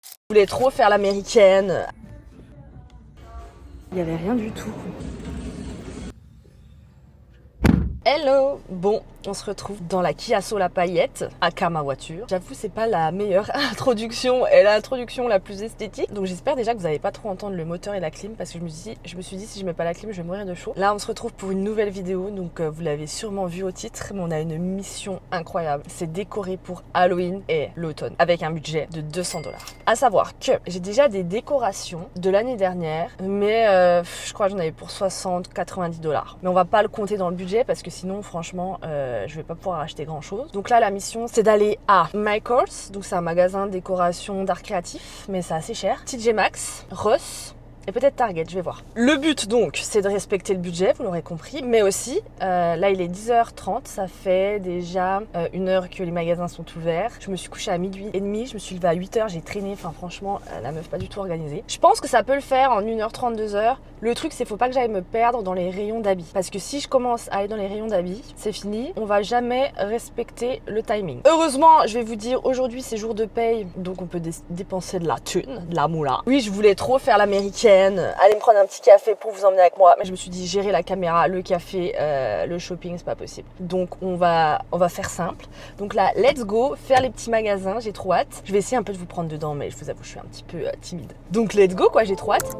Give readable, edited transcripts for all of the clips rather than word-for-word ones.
Je voulais trop faire l'américaine. Il n'y avait rien du tout. Hello! Bon, on se retrouve dans la Kia Soul à paillettes, aka ma voiture. J'avoue, c'est pas la meilleure introduction et l'introduction la plus esthétique. Donc j'espère déjà que vous n'allez pas trop entendre le moteur et la clim parce que je me suis dit si je mets pas la clim, je vais mourir de chaud. Là, on se retrouve pour une nouvelle vidéo. Donc vous l'avez sûrement vu au titre, mais on a une mission incroyable. C'est décorer pour Halloween et l'automne avec un budget de 200 $. À savoir que j'ai déjà des décorations de l'année dernière, mais je crois que j'en avais pour 60-90 $. Mais on va pas le compter dans le budget parce que sinon, franchement, je vais pas pouvoir acheter grand chose. Donc là, la mission, c'est d'aller à Michaels. Donc c'est un magasin de décoration d'art créatif, mais c'est assez cher. TJ Maxx, Ross et peut-être Target, je vais voir. Le but donc, c'est de respecter le budget, vous l'aurez compris, mais aussi, là il est 10h30, ça fait déjà 1 heure que les magasins sont ouverts. Je me suis couchée à 12h30, je me suis levée à 8h, j'ai traîné, enfin franchement, la meuf pas du tout organisée. Je pense que ça peut le faire en 1h30, 2h. Le truc, c'est faut pas que j'aille me perdre dans les rayons d'habits. Parce que si je commence à aller dans les rayons d'habits, c'est fini, on va jamais respecter le timing. Heureusement, je vais vous dire, aujourd'hui c'est jour de paye, donc on peut dépenser de la thune, de la moula. Oui, je voulais trop faire l'américaine, aller me prendre un petit café pour vous emmener avec moi, mais je me suis dit gérer la caméra, le café, le shopping, c'est pas possible. Donc on va faire simple. Donc là, let's go, faire les petits magasins, j'ai trop hâte. Je vais essayer un peu de vous prendre dedans, mais je vous avoue, je suis un petit peu timide. Donc let's go quoi, j'ai trop hâte.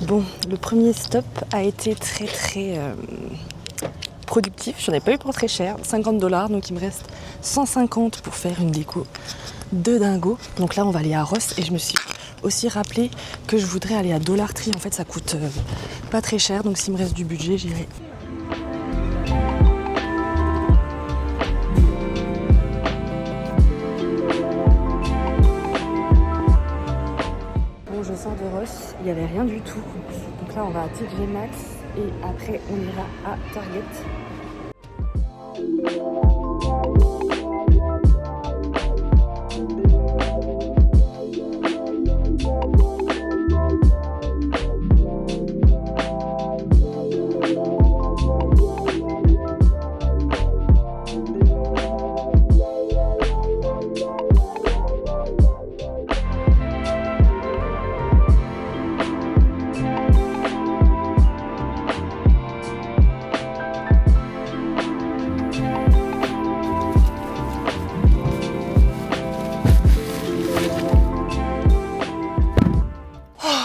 Bon, le premier stop a été très productif. J'en ai pas eu pour très cher, 50 $, donc il me reste 150 pour faire une déco de dingo. Donc là, on va aller à Ross et je me suis aussi rappelé que je voudrais aller à Dollar Tree. En fait, ça coûte pas très cher, donc s'il me reste du budget, j'irai. Bon, je sors de Ross, il n'y avait rien du tout. Donc là, on va à TJ Maxx et après, on ira à Target.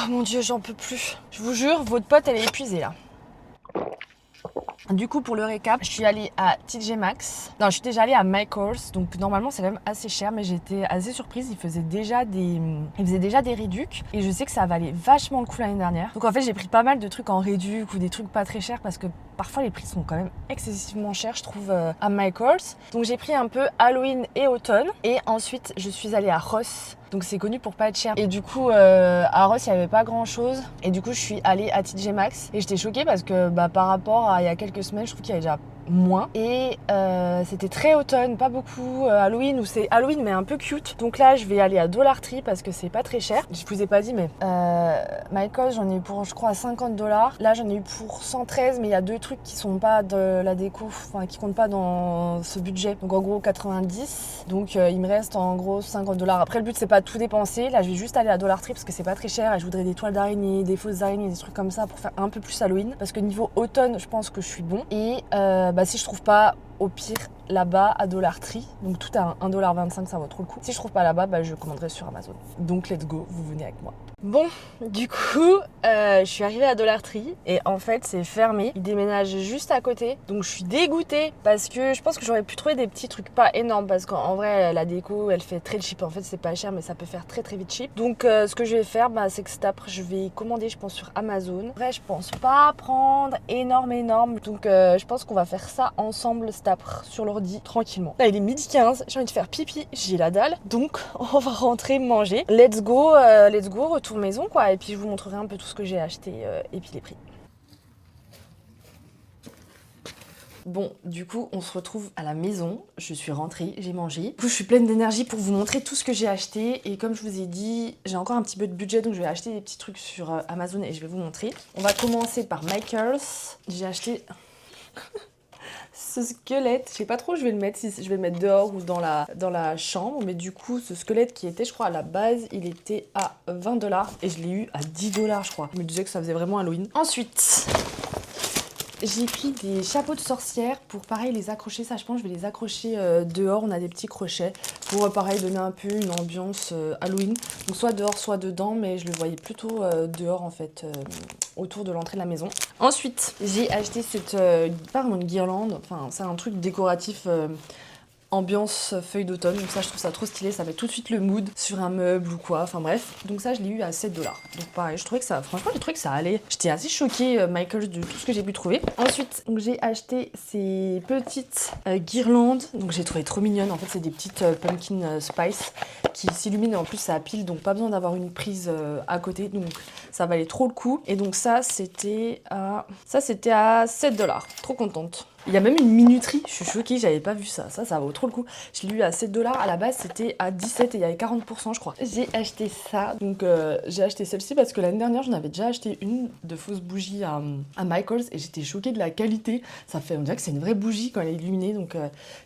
Mon Dieu, j'en peux plus. Je vous jure, votre pote, elle est épuisée là. Du coup, pour le récap, je suis allée à TJ Maxx. Non, je suis déjà allée à Michaels. Donc normalement, c'est quand même assez cher, mais j'étais assez surprise. Ils faisaient déjà des réducs. Et je sais que ça valait vachement le coup l'année dernière. Donc en fait, j'ai pris pas mal de trucs en réduc ou des trucs pas très chers parce que parfois les prix sont quand même excessivement chers, je trouve, à Michaels. Donc j'ai pris un peu Halloween et automne. Et ensuite, je suis allée à Ross. Donc c'est connu pour pas être cher. Et du coup, à Ross, il n'y avait pas grand chose. Et du coup, je suis allée à TJ Maxx. Et j'étais choquée parce que par rapport à il y a quelques semaines, je trouve qu'il y avait déjà moins. Et c'était très automne, pas beaucoup Halloween, où c'est Halloween mais un peu cute. Donc là, je vais aller à Dollar Tree parce que c'est pas très cher. Je vous ai pas dit, mais Michaels, j'en ai eu pour, je crois, 50 $. Là, j'en ai eu pour 113, mais il y a deux trucs qui sont pas de la déco, enfin, qui comptent pas dans ce budget. Donc en gros, 90. Donc il me reste en gros 50 $. Après, le but, c'est pas tout dépenser. Là, je vais juste aller à Dollar Tree parce que c'est pas très cher et je voudrais des toiles d'araignée, des fausses araignées, des trucs comme ça pour faire un peu plus Halloween. Parce que niveau automne, je pense que je suis bon. Et si je trouve pas, au pire, là-bas à Dollar Tree, donc tout à 1,25 $, ça vaut trop le coup. Si je trouve pas là-bas, je commanderai sur Amazon. Donc let's go, vous venez avec moi. Bon, du coup, je suis arrivée à Dollar Tree et en fait c'est fermé. Ils déménagent juste à côté, donc je suis dégoûtée parce que je pense que j'aurais pu trouver des petits trucs pas énormes parce qu'en vrai la déco elle fait très cheap. En fait c'est pas cher mais ça peut faire très très vite cheap. Donc ce que je vais faire, c'est que cet après je vais commander je pense sur Amazon. En vrai je pense pas prendre énorme. Donc je pense qu'on va faire ça ensemble cet après sur l'ordi tranquillement. Là il est midi 15, j'ai envie de faire pipi, j'ai la dalle. Donc on va rentrer manger. Let's go, retour maison quoi, et puis je vous montrerai un peu tout ce que j'ai acheté et puis les prix. Bon, du coup, on se retrouve à la maison. Je suis rentrée, j'ai mangé. Du coup, je suis pleine d'énergie pour vous montrer tout ce que j'ai acheté. Et comme je vous ai dit, j'ai encore un petit peu de budget, donc je vais acheter des petits trucs sur Amazon et je vais vous montrer. On va commencer par Michaels. J'ai acheté ce squelette. Je sais pas trop où je vais le mettre, si je vais le mettre dehors ou dans la chambre. Mais du coup, ce squelette qui était, je crois, à la base, il était à 20$ et je l'ai eu à 10$, je crois. Je me disais que ça faisait vraiment Halloween. Ensuite, j'ai pris des chapeaux de sorcière pour pareil les accrocher, ça je pense je vais les accrocher dehors, on a des petits crochets pour pareil donner un peu une ambiance Halloween, donc soit dehors soit dedans, mais je le voyais plutôt dehors en fait, autour de l'entrée de la maison. Ensuite j'ai acheté cette, pas vraiment une guirlande, enfin c'est un truc décoratif ambiance feuille d'automne, donc ça je trouve ça trop stylé, ça met tout de suite le mood sur un meuble ou quoi, enfin bref. Donc ça je l'ai eu à 7$. Donc pareil, je trouvais que ça, franchement j'ai trouvé que ça allait. J'étais assez choquée Michaels de tout ce que j'ai pu trouver. Ensuite, donc j'ai acheté ces petites guirlandes, donc j'ai trouvé trop mignonnes. En fait c'est des petites pumpkin spice qui s'illuminent et en plus ça pile, donc pas besoin d'avoir une prise à côté, donc ça valait trop le coup. Et donc ça c'était à 7$, trop contente. Il y a même une minuterie, je suis choquée, j'avais pas vu ça. Ça vaut trop le coup. Je l'ai eu à 7$, à la base c'était à 17 et il y avait 40% je crois. J'ai acheté ça, donc j'ai acheté celle-ci parce que l'année dernière j'en avais déjà acheté une de fausses bougies à Michaels et j'étais choquée de la qualité. Ça fait, on dirait que c'est une vraie bougie quand elle est illuminée, donc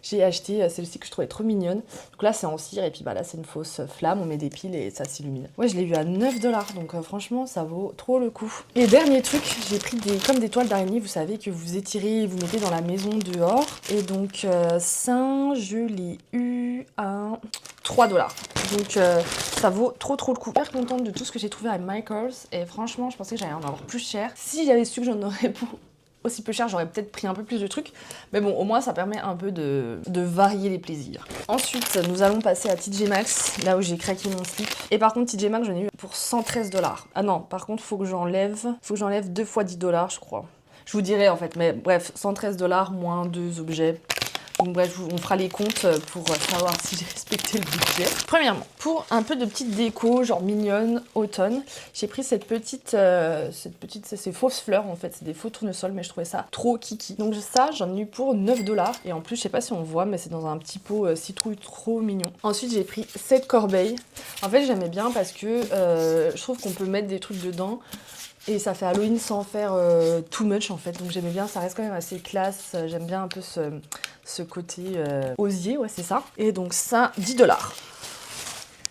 j'ai acheté celle-ci que je trouvais trop mignonne. Donc là c'est en cire et puis là c'est une fausse flamme, on met des piles et ça s'illumine. Ouais, je l'ai eu à 9$, donc franchement ça vaut trop le coup. Et dernier truc, j'ai pris comme des toiles d'araignée, vous savez que vous étirez et vous mettez dans la maison dehors, et donc ça je l'ai eu à 3$, donc ça vaut trop le coup. Super contente de tout ce que j'ai trouvé à Michaels et franchement je pensais que j'allais en avoir plus cher. Si j'avais su que j'en aurais pour aussi peu cher, j'aurais peut-être pris un peu plus de trucs, mais bon au moins ça permet un peu de varier les plaisirs. Ensuite nous allons passer à TJ Maxx, là où j'ai craqué mon slip, et par contre TJ Maxx j'en ai eu pour 113$. Ah non, par contre faut que j'enlève 2 fois 10$ je crois. Je vous dirai en fait, mais bref, 113$ moins 2 objets. Donc bref, on fera les comptes pour savoir si j'ai respecté le budget. Premièrement, pour un peu de petite déco, genre mignonne, automne, j'ai pris cette petite, c'est fausses fleurs en fait, c'est des faux tournesols, mais je trouvais ça trop kiki. Donc ça, j'en ai eu pour 9$. Et en plus, je sais pas si on voit, mais c'est dans un petit pot citrouille trop mignon. Ensuite, j'ai pris cette corbeille. En fait, j'aimais bien parce que je trouve qu'on peut mettre des trucs dedans. Et ça fait Halloween sans faire too much en fait, donc j'aimais bien, ça reste quand même assez classe, j'aime bien un peu ce côté osier, ouais c'est ça. Et donc ça, 10$.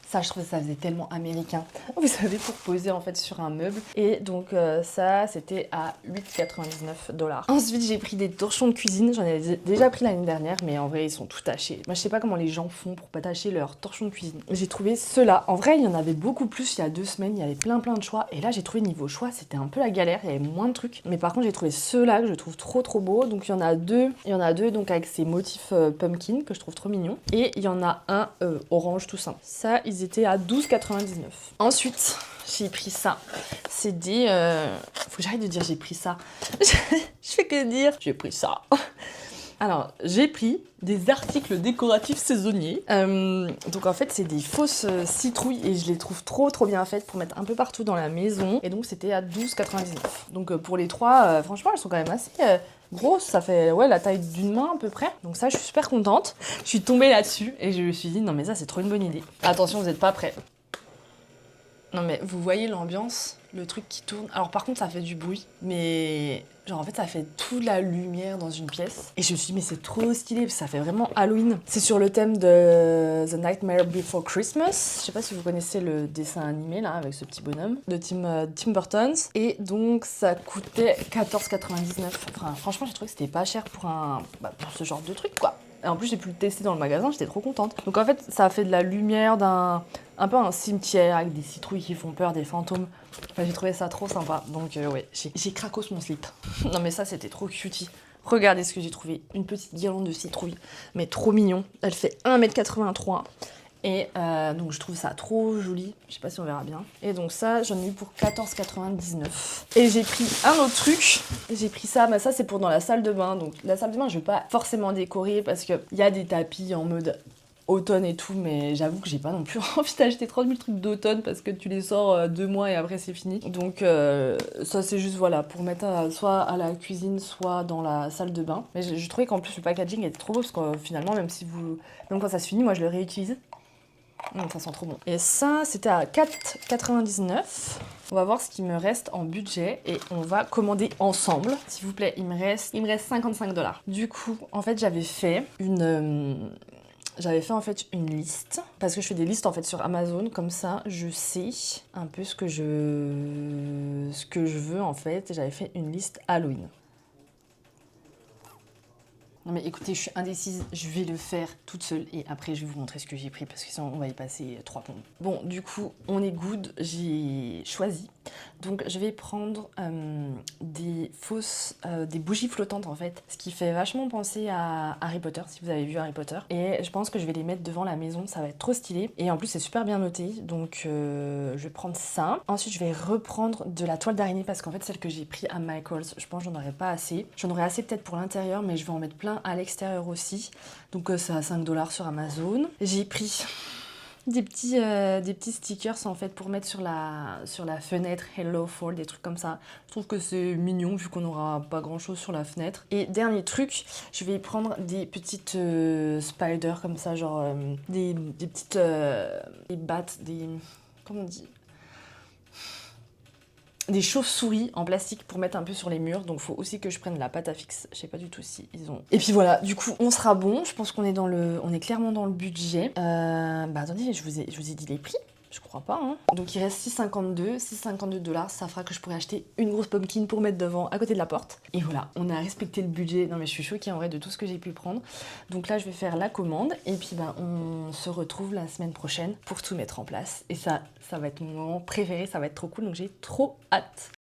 Ça, je trouvais ça faisait tellement américain. Vous savez, pour poser en fait sur un meuble. Et donc ça, c'était à 8,99$. Ensuite, j'ai pris des torchons de cuisine. J'en avais déjà pris l'année dernière, mais en vrai, ils sont tout tachés. Moi, je sais pas comment les gens font pour pas tacher leurs torchons de cuisine. J'ai trouvé ceux-là. En vrai, il y en avait beaucoup plus il y a 2 semaines. Il y avait plein de choix. Et là, j'ai trouvé niveau choix, c'était un peu la galère. Il y avait moins de trucs. Mais par contre, j'ai trouvé ceux-là que je trouve trop beaux. Donc il y en a deux. Il y en a deux donc avec ces motifs pumpkin que je trouve trop mignons. Et il y en a un orange tout simple. Ça, ils étaient à 12,99$. Ensuite, j'ai pris ça. C'est des... Faut que j'arrête de dire j'ai pris ça. Je fais que dire j'ai pris ça. Alors, j'ai pris des articles décoratifs saisonniers. Donc en fait, c'est des fausses citrouilles et je les trouve trop bien faites pour mettre un peu partout dans la maison. Et donc c'était à 12,99$. Donc pour les trois, franchement, elles sont quand même assez... grosse, ça fait la taille d'une main à peu près. Donc ça, je suis super contente. Je suis tombée là-dessus et je me suis dit non mais ça c'est trop une bonne idée. Attention, vous n'êtes pas prêts. Non mais vous voyez l'ambiance, le truc qui tourne. Alors par contre ça fait du bruit, mais genre en fait ça fait toute la lumière dans une pièce. Et je me suis dit mais c'est trop stylé, parce que ça fait vraiment Halloween. C'est sur le thème de The Nightmare Before Christmas. Je sais pas si vous connaissez le dessin animé là, avec ce petit bonhomme de Tim Burton. Et donc ça coûtait 14,99$. Enfin franchement j'ai trouvé que c'était pas cher pour pour ce genre de truc quoi. Et en plus, j'ai pu le tester dans le magasin, j'étais trop contente. Donc en fait, ça a fait de la lumière un peu un cimetière avec des citrouilles qui font peur, des fantômes. Enfin, j'ai trouvé ça trop sympa. Donc ouais, j'ai cracos mon slip. Non mais ça, c'était trop cutie. Regardez ce que j'ai trouvé. Une petite guirlande de citrouille, mais trop mignon. Elle fait 1,83 m. Et donc je trouve ça trop joli. Je sais pas si on verra bien. Et donc ça, j'en ai eu pour 14,99 €. Et j'ai pris un autre truc. J'ai pris ça, mais ça c'est pour dans la salle de bain. Donc la salle de bain, je vais pas forcément décorer parce qu'il y a des tapis en mode automne et tout, mais j'avoue que j'ai pas non plus envie d'acheter 30 000 trucs d'automne parce que tu les sors 2 mois et après c'est fini. Donc ça c'est juste voilà pour mettre soit à la cuisine soit dans la salle de bain. Mais je trouvais qu'en plus le packaging était trop beau parce que finalement même quand ça se finit, moi je le réutilise. Ça sent trop bon. Et ça, c'était à 4,99 €. On va voir ce qui me reste en budget et on va commander ensemble. S'il vous plaît, il me reste 55 $. Du coup, en fait, j'avais fait une liste parce que je fais des listes en fait sur Amazon, comme ça je sais un peu ce que je veux en fait. J'avais fait une liste Halloween. Non mais écoutez, je suis indécise, je vais le faire toute seule et après je vais vous montrer ce que j'ai pris parce que sinon on va y passer 3 plombs. Bon, du coup, on est good, j'ai choisi. Donc je vais prendre des bougies flottantes en fait, ce qui fait vachement penser à Harry Potter, si vous avez vu Harry Potter. Et je pense que je vais les mettre devant la maison, ça va être trop stylé. Et en plus c'est super bien noté, donc je vais prendre ça. Ensuite je vais reprendre de la toile d'araignée parce qu'en fait celle que j'ai pris à Michael's, je pense que j'en aurais pas assez. J'en aurais assez peut-être pour l'intérieur, mais je vais en mettre plein à l'extérieur aussi. Donc c'est à 5 $ sur Amazon. J'ai pris des petits stickers en fait pour mettre sur la fenêtre, Hello Fall, des trucs comme ça. Je trouve que c'est mignon vu qu'on n'aura pas grand chose sur la fenêtre. Et dernier truc, je vais prendre des petites spiders comme ça, genre des petites des battes, comment on dit, des chauves-souris en plastique pour mettre un peu sur les murs. Donc faut aussi que je prenne la pâte à fixe. Je sais pas du tout si ils ont. Et puis voilà, du coup on sera bon. Je pense qu'on est on est clairement dans le budget. Attendez, je vous ai dit les prix. Je crois pas, hein. Donc il reste 6,52 $. Ça fera que je pourrais acheter une grosse pumpkin pour mettre devant, à côté de la porte. Et voilà, on a respecté le budget. Non mais je suis choquée en vrai de tout ce que j'ai pu prendre. Donc là je vais faire la commande et puis on se retrouve la semaine prochaine pour tout mettre en place. Et ça va être mon moment préféré, ça va être trop cool, donc j'ai trop hâte.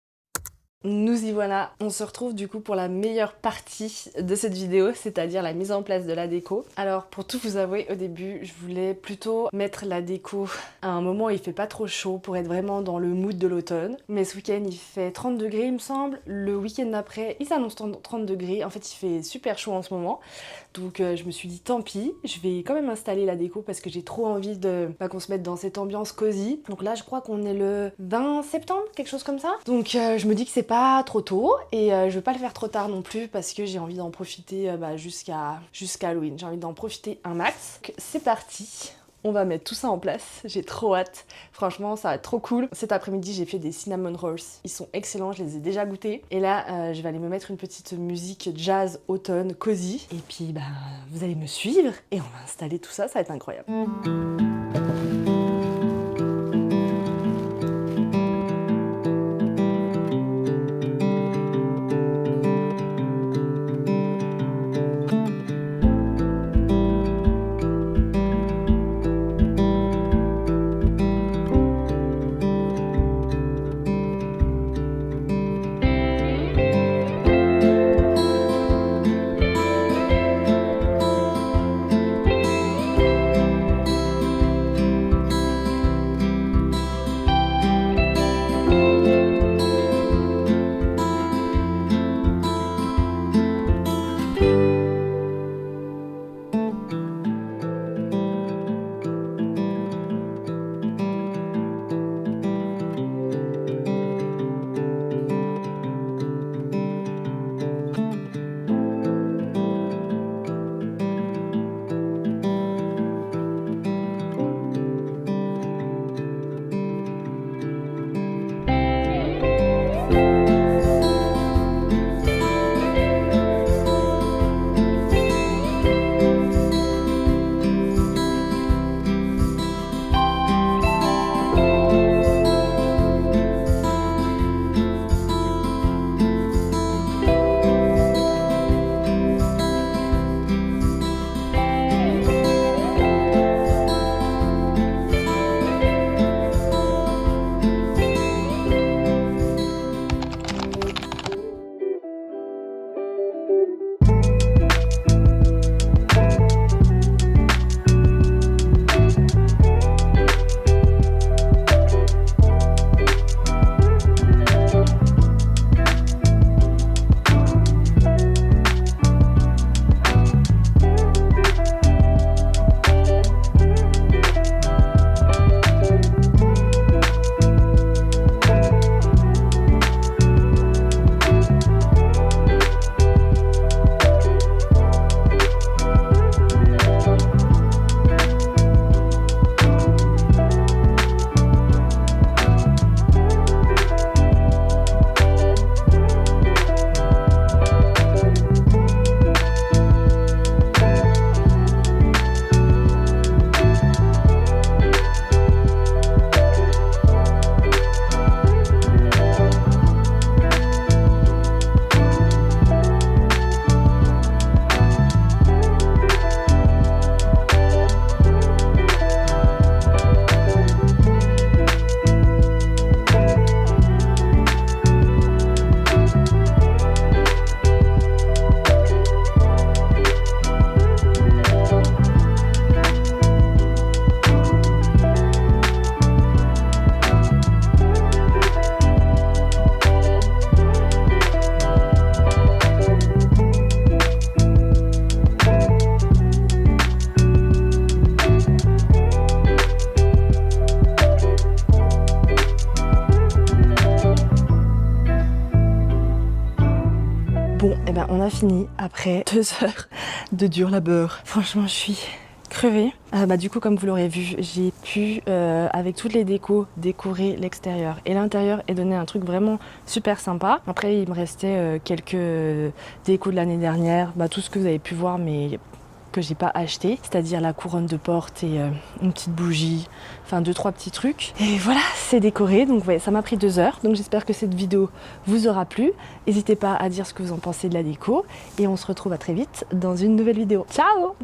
Nous y voilà, on se retrouve du coup pour la meilleure partie de cette vidéo, c'est-à-dire la mise en place de la déco. Alors pour tout vous avouer, au début je voulais plutôt mettre la déco à un moment où il fait pas trop chaud pour être vraiment dans le mood de l'automne. Mais ce week-end il fait 30 degrés il me semble, le week-end d'après il s'annonce 30 degrés, en fait il fait super chaud en ce moment. Donc je me suis dit tant pis, je vais quand même installer la déco parce que j'ai trop envie qu'on se mette dans cette ambiance cosy. Donc là je crois qu'on est le 20 septembre, quelque chose comme ça. Donc je me dis que c'est pas trop tôt et je veux pas le faire trop tard non plus parce que j'ai envie d'en profiter jusqu'à Halloween. J'ai envie d'en profiter un max. Donc, c'est parti. On va mettre tout ça en place, j'ai trop hâte. Franchement, ça va être trop cool. Cet après-midi, j'ai fait des cinnamon rolls. Ils sont excellents, je les ai déjà goûtés. Et là, je vais aller me mettre une petite musique jazz automne cosy. Et puis, vous allez me suivre et on va installer tout ça, ça va être incroyable. bien, on a fini après 2 heures de dur labeur. Franchement, je suis crevée. Du coup, comme vous l'aurez vu, j'ai pu, avec toutes les décos, décorer l'extérieur et l'intérieur et donner un truc vraiment super sympa. Après, il me restait quelques décos de l'année dernière, tout ce que vous avez pu voir, mais que j'ai pas acheté, c'est-à-dire la couronne de porte et une petite bougie, enfin 2-3 petits trucs. Et voilà, c'est décoré, donc ouais, ça m'a pris 2 heures, donc j'espère que cette vidéo vous aura plu. N'hésitez pas à dire ce que vous en pensez de la déco, et on se retrouve à très vite dans une nouvelle vidéo. Ciao!